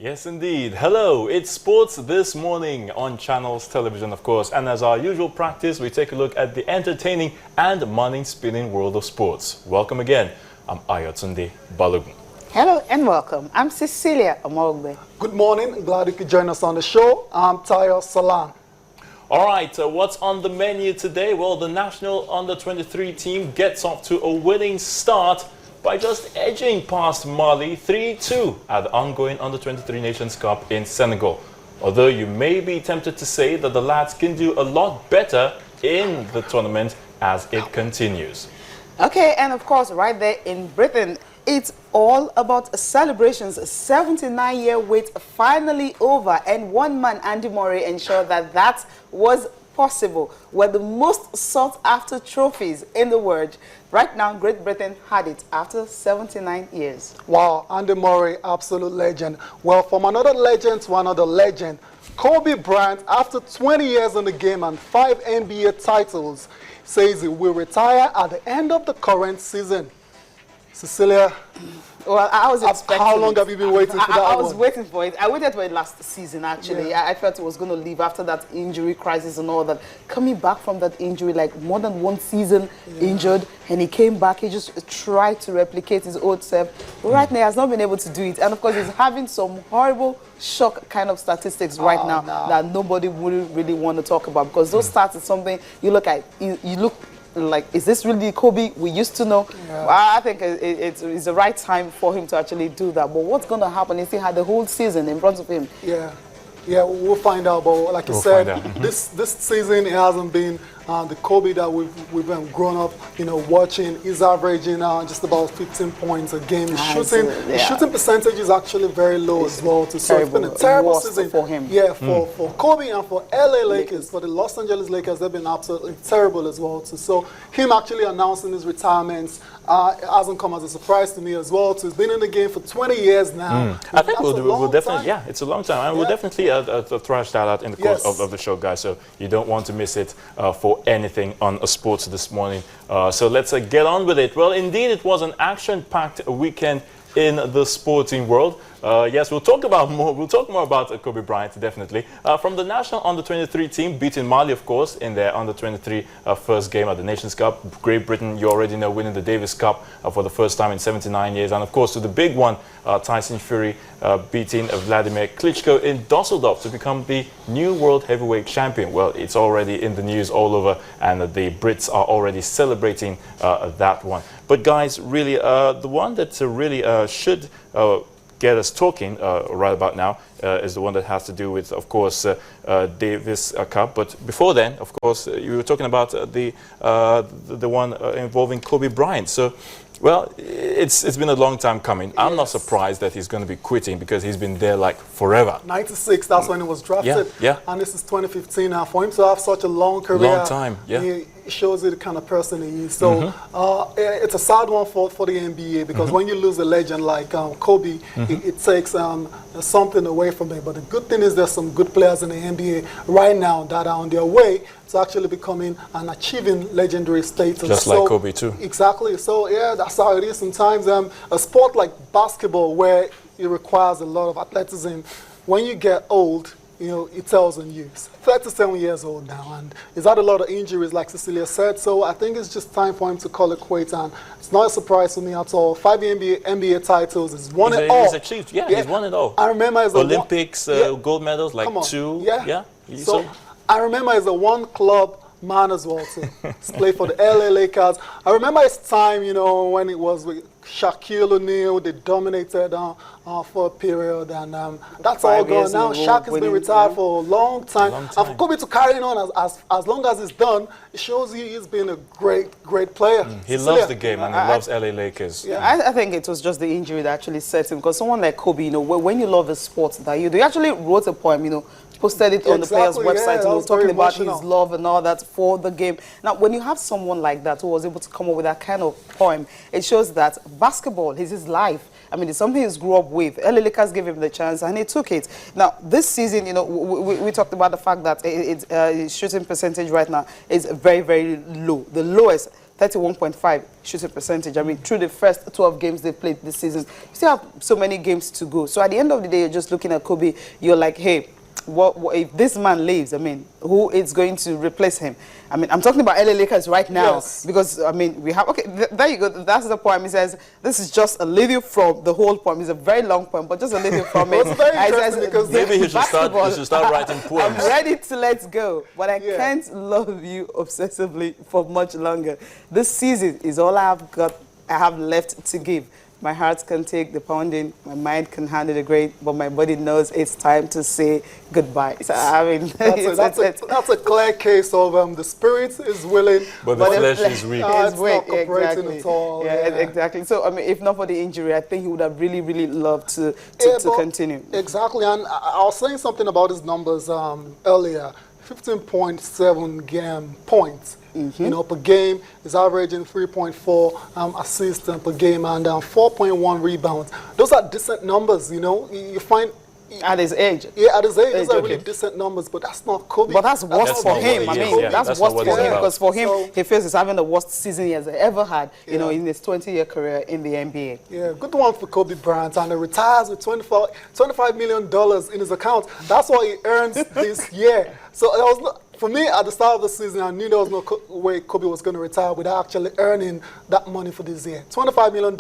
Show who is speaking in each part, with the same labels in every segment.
Speaker 1: Yes, indeed. Hello, it's Sports This Morning on Channels Television, of course. And as our usual practice, we take a look at the entertaining and mind-spinning world of sports. Welcome again. I'm Ayotunde Balogun.
Speaker 2: Hello and welcome. I'm Cecilia Omogbe.
Speaker 3: Good morning. Glad you could join us on the show. I'm Tayo Salam.
Speaker 1: All right, what's on the menu today? Well, the national under-23 team gets off to a winning start by just edging past Mali 3-2 at the ongoing Under-23 Nations Cup in Senegal. Although you may be tempted to say that the lads can do a lot better in the tournament as it continues.
Speaker 2: Okay, and of course, right there in Britain, it's all about celebrations. A 79-year wait finally over, and one man, Andy Murray, ensured that that was possible. Were the most sought-after trophies in the world. Right now, Great Britain had it after 79 years.
Speaker 3: Wow, Andy Murray, absolute legend. Well, from another legend to another legend, Kobe Bryant, after 20 years in the game and 5 NBA titles, says he will retire at the end of the current season. Cecilia,
Speaker 2: well, I was expecting
Speaker 3: how long have you been waiting for that
Speaker 2: I was
Speaker 3: one?
Speaker 2: waiting for it. I waited for it last season, actually.
Speaker 3: Yeah.
Speaker 2: I felt it was going to leave after that injury crisis and all that. Coming back from that injury, like more than one season injured, and he came back. He just tried to replicate his old self. But right now, he has not been able to do it. And of course, he's having some horrible shock kind of statistics right now that nobody would really want to talk about, because those stats is something you look at, you look like, is this really Kobe we used to know?
Speaker 3: Yeah.
Speaker 2: I think it's the right time for him to actually do that. But what's going to happen is he had the whole season in front of him.
Speaker 3: Yeah, we'll find out. But like you said, this season it hasn't been the Kobe that we've been grown up, watching. He's averaging just about 15 points a game. His shooting percentage is actually very low as well. So it's been a terrible season
Speaker 2: for him.
Speaker 3: Yeah, for Kobe and for LA Lakers. For the Los Angeles Lakers, they've been absolutely terrible as well too. So him actually announcing his retirement hasn't come as a surprise to me as well too. He's been in the game for 20 years now.
Speaker 1: I think we'll definitely, it's a long time, and we'll definitely thrash that out in the course of the show, guys. So you don't want to miss it for anything on Sports This Morning. So let's get on with it. Well, indeed, it was an action-packed weekend in the sporting world. Yes, we'll talk more about Kobe Bryant, definitely. From the national under-23 team, beating Mali, of course, in their under-23 first game at the Nations Cup. Great Britain, you already know, winning the Davis Cup for the first time in 79 years. And, of course, to the big one, Tyson Fury beating Vladimir Klitschko in Dusseldorf to become the new world heavyweight champion. Well, it's already in the news all over, and the Brits are already celebrating that one. But, guys, really, the one that really should get us talking right about now is the one that has to do with, of course, Davis Cup. But before then, of course, you were talking about the one involving Kobe Bryant. So, well, it's been a long time coming. I'm not surprised that he's going to be quitting, because he's been there like forever.
Speaker 3: 96, that's when he was drafted.
Speaker 1: Yeah.
Speaker 3: And this is 2015 now. For him to have such a long career,
Speaker 1: long time,
Speaker 3: it shows you the kind of person he is. So it's a sad one for the NBA, because when you lose a legend like Kobe, it takes something away from it. But the good thing is there's some good players in the NBA right now that are on their way to actually becoming and achieving legendary status.
Speaker 1: Just like Kobe too.
Speaker 3: Exactly. So yeah, that's how it is sometimes. A sport like basketball, where it requires a lot of athleticism, when you get old, it tells on you. He's 37 years old now, and he's had a lot of injuries, like Cecilia said. So I think it's just time for him to call it quits, and it's not a surprise to me at all. 5 NBA titles, he's won it all.
Speaker 1: He's achieved, he's won it all.
Speaker 3: I remember as
Speaker 1: Olympics, gold medals, like 2.
Speaker 3: So I remember as a one-club man as well too. He's played for the LA Lakers. I remember his time, when it was with Shaquille O'Neal. They dominated for a period, and that's all gone now. Shaq has been retired for a long time. And for Kobe to carry on as long as he's done, it shows you he's been a great player.
Speaker 1: He loves the game, and he loves LA Lakers.
Speaker 2: I think it was just the injury that actually set him, because someone like Kobe, when you love a sport that you do, he actually wrote a poem, posted it on the player's website, talking about his love and all that for the game. Now, when you have someone like that who was able to come up with that kind of poem, it shows that basketball is his life. I mean, it's something he's grew up with. LA Lakers gave him the chance, and he took it. Now, this season, we talked about the fact that his shooting percentage right now is very, very low. The lowest, 31.5 shooting percentage. I mean, through the first 12 games they played this season, you still have so many games to go. So at the end of the day, you're just looking at Kobe, you're like, hey, what if this man leaves? I mean, who is going to replace him? I mean, I'm talking about LA Lakers right now because, I mean, we have, okay, there you go. That's the poem. He says, this is just a little from the whole poem. It's a very long poem, but just a little from it.
Speaker 3: It's very interesting because
Speaker 1: maybe he should start writing poems.
Speaker 2: I'm ready to let go, but I can't love you obsessively for much longer. This season is all I have left to give. My heart can take the pounding, my mind can handle the great, but my body knows it's time to say goodbye. So, I mean,
Speaker 3: that's a clear case of the spirit is willing,
Speaker 1: but the flesh is weak.
Speaker 3: It's not cooperating at all.
Speaker 2: Yeah, exactly. So, I mean, if not for the injury, I think he would have really, really loved to continue.
Speaker 3: Exactly, and I was saying something about his numbers earlier. 15.7 game points. You know, per game is averaging 3.4 assists per game and 4.1 rebounds. Those are decent numbers, you know. You find
Speaker 2: at his age.
Speaker 3: Yeah, at his age, those are really decent numbers, but that's not Kobe.
Speaker 2: But that's worst for him. I mean, that's worst for him because for him, he feels he's having the worst season he has ever had, you know, in his 20-year career in the NBA.
Speaker 3: Yeah, good one for Kobe Bryant, and he retires with $25 million in his account. That's what he earns this year. So it was not, for me, at the start of the season, I knew there was no way Kobe was going to retire without actually earning that money for this year. $25 million,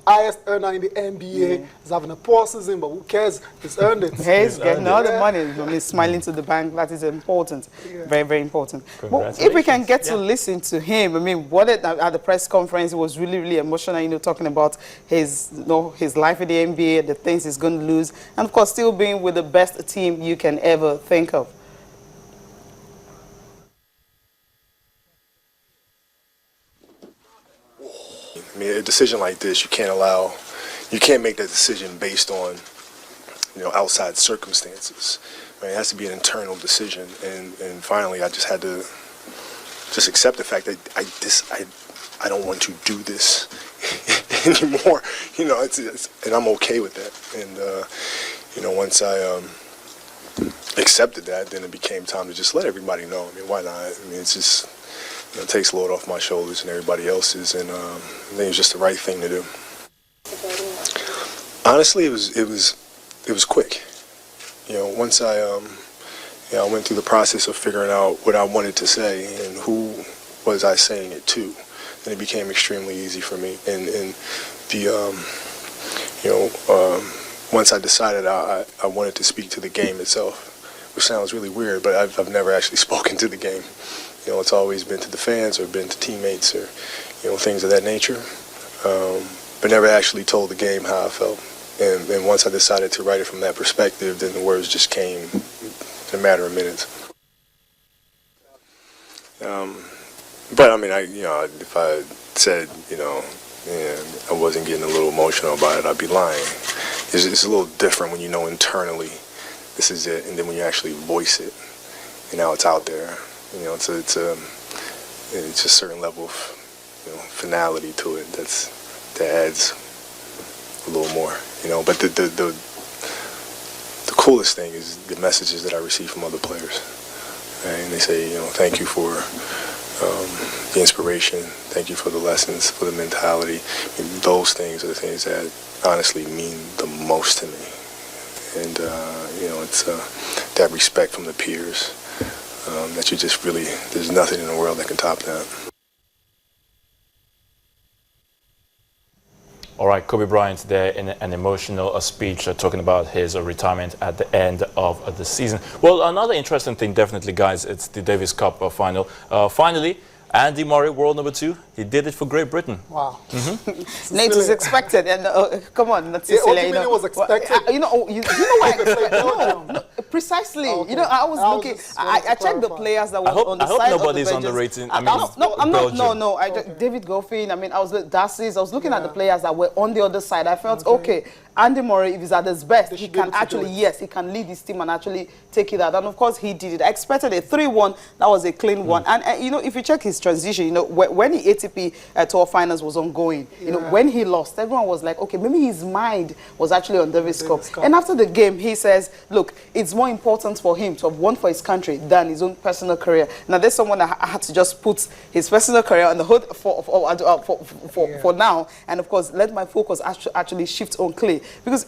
Speaker 3: highest earner in the NBA. He's having a poor season, but who cares? He's earned it.
Speaker 2: He's getting all the money. He's smiling to the bank. That is important. Very, very important. Well, if we can get to listen to him, I mean, what at the press conference, it was really, really emotional, you know, talking about his, you know, his life in the NBA, the things he's going to lose, and of course, still being with the best team you can ever think of.
Speaker 4: I mean, a decision like this, you can't make that decision based on, you know, outside circumstances. I mean, it has to be an internal decision. And finally, I just had to just accept the fact that I don't want to do this anymore. You know, and I'm okay with that. And, you know, once I accepted that, then it became time to just let everybody know. I mean, why not? I mean, it's just, you know, it takes a load off my shoulders and everybody else's, and I think it's just the right thing to do. Honestly, it was quick. You know, once I went through the process of figuring out what I wanted to say and who was I saying it to, then it became extremely easy for me. And once I decided I wanted to speak to the game itself, which sounds really weird, but I've never actually spoken to the game. You know, it's always been to the fans or been to teammates or, you know, things of that nature, but never actually told the game how I felt. And once I decided to write it from that perspective, then the words just came in a matter of minutes. But I mean, if I said, you know, and I wasn't getting a little emotional about it, I'd be lying. It's a little different when you know internally this is it, and then when you actually voice it, and now it's out there. You know, it's a certain level of, you know, finality to it that adds a little more. You know, but the coolest thing is the messages that I receive from other players, right? And they say, you know, thank you for the inspiration, thank you for the lessons, for the mentality. I mean, those things are the things that honestly mean the most to me. And you know, it's that respect from the peers. That you just really, there's nothing in the world that can top that.
Speaker 1: All right, Kobe Bryant there in an emotional speech talking about his retirement at the end of the season. Well, another interesting thing, definitely, guys, it's the Davis Cup final. Finally, Andy Murray, world number 2, he did it for Great Britain.
Speaker 3: Wow.
Speaker 2: Nate is expected, and come on, not Cecilia.
Speaker 3: You know, it was expected.
Speaker 2: You know why? No, precisely. Okay. You know, I was looking. I checked the players that were on the side of the benches.
Speaker 1: I hope nobody's underrating. I mean,
Speaker 2: no. David Goffin. I mean, I was Darcy's. I was looking at the players that were on the other side. I felt okay. Andy Murray, if he's at his best, he can actually, he can lead his team and actually take it out. And of course, he did it. I expected a 3-1. That was a clean one. And you know, if you check his transition, you know, when the ATP Tour Finals was ongoing, you know, when he lost, everyone was like, okay, maybe his mind was actually on Davis Cup. And after the game, he says, look, it's more important for him to have won for his country than his own personal career. Now, there's someone that had to just put his personal career on the hood for now, and of course, let my focus actually shift on clay, because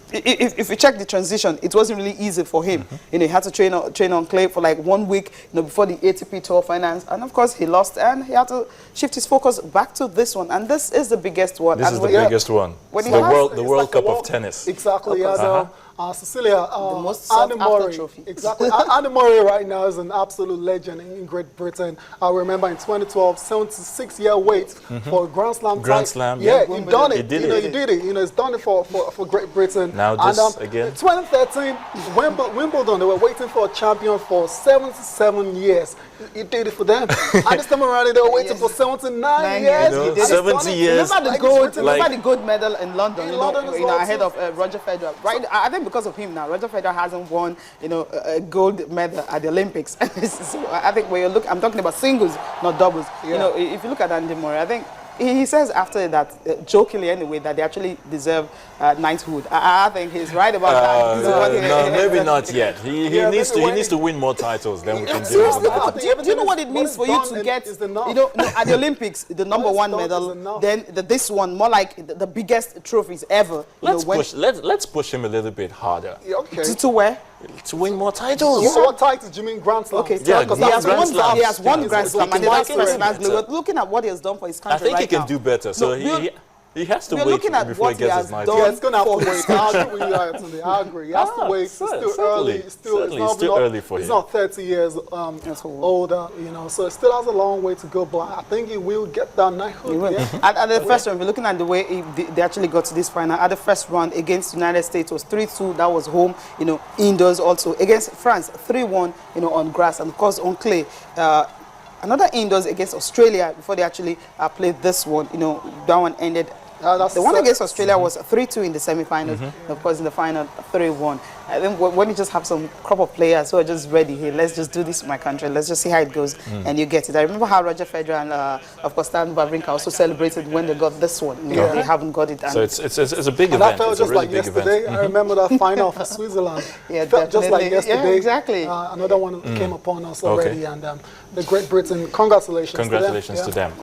Speaker 2: if you check the transition, it wasn't really easy for him. You know, he had to train on clay for like 1 week, you know, before the ATP Tour finals, and of course he lost, and he had to shift his focus back to this one, and this is the biggest one.
Speaker 1: This is the biggest one. The World Cup of tennis.
Speaker 3: Exactly. Cecilia,
Speaker 2: the most
Speaker 3: Andy Murray.
Speaker 2: trophy.
Speaker 3: Exactly. Andy Murray right now is an absolute legend in Great Britain. I remember in 2012, 76-year wait for a Grand Slam.
Speaker 1: Grand Slam.
Speaker 3: Yeah, he done it.
Speaker 1: He did
Speaker 3: it. He did it. You know, he's done it for Great Britain.
Speaker 1: Now this again.
Speaker 3: 2013, Wimbledon. They were waiting for a champion for 77 years. He did it for them. And this time around, they were waiting for 79 years.
Speaker 1: You know, 70 years.
Speaker 2: Remember the gold medal in London, ahead of Roger Federer. Right, I think because of him now, Roger Federer hasn't won, you know, a gold medal at the Olympics. So I think when you look, I'm talking about singles, not doubles. Yeah. You know, if you look at Andy Murray, I think he says after that, jokingly anyway, that they actually deserve knighthood. I think he's right about that.
Speaker 1: No, maybe not yet. He needs to win more titles. Then we can give him the title.
Speaker 2: Do you know what it means for you to get, you know, at the Olympics, the #1 medal, then this one, more like the biggest trophies ever.
Speaker 1: Let's push him a little bit harder.
Speaker 3: Okay.
Speaker 2: To where?
Speaker 1: To win more titles.
Speaker 3: What titles do you mean Grand Slam?
Speaker 2: Okay,
Speaker 1: yeah,
Speaker 2: he has won Grand Slam, and that's personally. We're looking at what he has done for his country.
Speaker 1: I think he can do better. So he has to wait before he gets his title.
Speaker 3: Yeah, it's going to have to wait. I agree with you, Anthony. I agree. He has to wait. It's still early. It's still
Speaker 1: early for him.
Speaker 3: He's not 30 years older, you know, so it still has a long way to go, but I think he will get that knighthood. Yeah.
Speaker 2: At the first round, we're looking at the way they actually got to this final. At the first round against the United States was 3-2. That was home, you know, indoors also. Against France, 3-1, you know, on grass, and of course on clay. Another indoors against Australia before they actually played this one. You know, that one ended. The one against Australia was 3-2 in the semi-finals. Of course, in the final, 3-1. I think when you just have some crop of players who are just ready, hey, let's just do this in my country. Let's just see how it goes, and you get it. I remember how Roger Federer and, of course, Stan Wawrinka also celebrated when they got this one. You know, they haven't got it.
Speaker 1: So it's a big event.
Speaker 3: That felt
Speaker 1: it's
Speaker 3: just
Speaker 1: a really
Speaker 3: like
Speaker 1: big
Speaker 3: yesterday.
Speaker 1: event.
Speaker 3: I remember that final for Switzerland.
Speaker 2: Yeah,
Speaker 3: felt just like yesterday.
Speaker 2: Yeah, exactly.
Speaker 3: Another one came upon us already, and the Great Britain, congratulations
Speaker 1: to them.